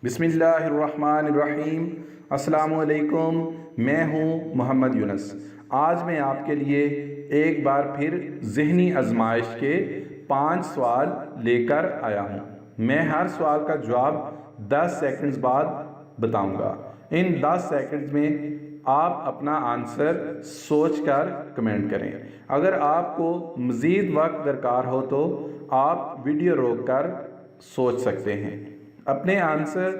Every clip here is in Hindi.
बिस्मिल्लाहिर्रहमानिर्रहीम। अस्सलामुअलैकुम। मैं हूँ मोहम्मद यूनुस। आज मैं आपके लिए एक बार फिर ज़हनी आजमाइश के 5 सवाल लेकर आया हूँ। मैं हर सवाल का जवाब 10 सेकंड्स बाद बताऊँगा। इन 10 सेकंड्स में आप अपना आंसर सोचकर कमेंट करें। अगर आपको मज़ीद वक्त दरकार हो तो आप वीडियो रोककर सोच सकते हैं। अपने आंसर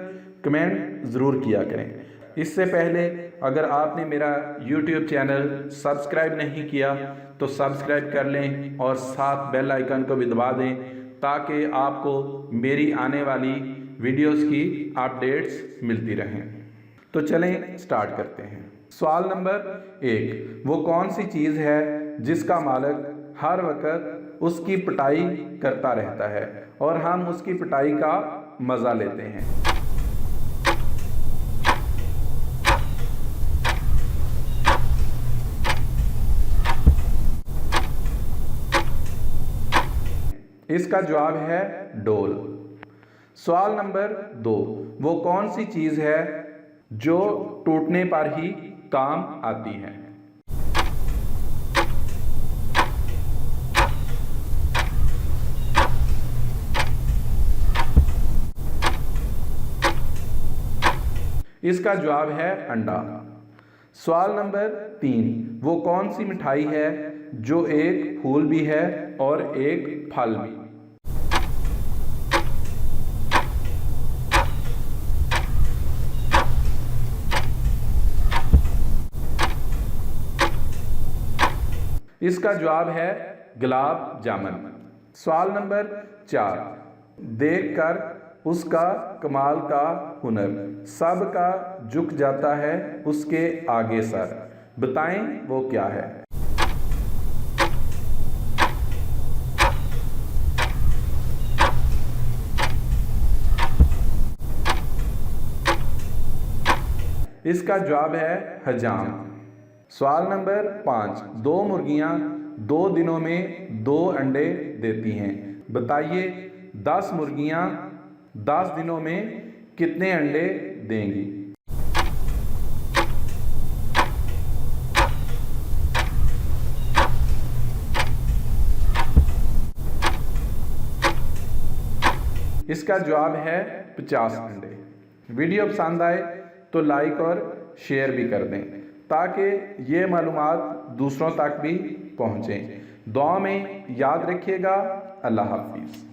कमेंट ज़रूर किया करें। इससे पहले अगर आपने मेरा YouTube चैनल सब्सक्राइब नहीं किया तो सब्सक्राइब कर लें और साथ बेल आइकन को भी दबा दें ताकि आपको मेरी आने वाली वीडियोस की अपडेट्स मिलती रहें। तो चलें स्टार्ट करते हैं। सवाल नंबर 1, वो कौन सी चीज़ है जिसका मालिक हर वक्त उसकी पिटाई करता रहता है और हम उसकी पिटाई का मज़ा लेते हैं। इसका जवाब है डोल। सवाल नंबर 2, वो कौन सी चीज़ है जो टूटने पर ही काम आती है। इसका जवाब है अंडा। सवाल नंबर 3, वो कौन सी मिठाई है जो एक फूल भी है और एक फल भी। इसका जवाब है गुलाब जामुन। सवाल नंबर 4, देखकर उसका कमाल का हुनर सबका झुक जाता है उसके आगे सर, बताएं वो क्या है। इसका जवाब है हजाम। सवाल नंबर 5, 2 मुर्गियां 2 दिनों में 2 अंडे देती हैं, बताइए 10 मुर्गियां 10 दिनों में कितने अंडे देंगी। इसका जवाब है 50 अंडे। वीडियो पसंद आए तो लाइक और शेयर भी कर दें ताकि ये मालूमात दूसरों तक भी पहुँचें। दुआ में याद रखिएगा। अल्लाह हाफिज़।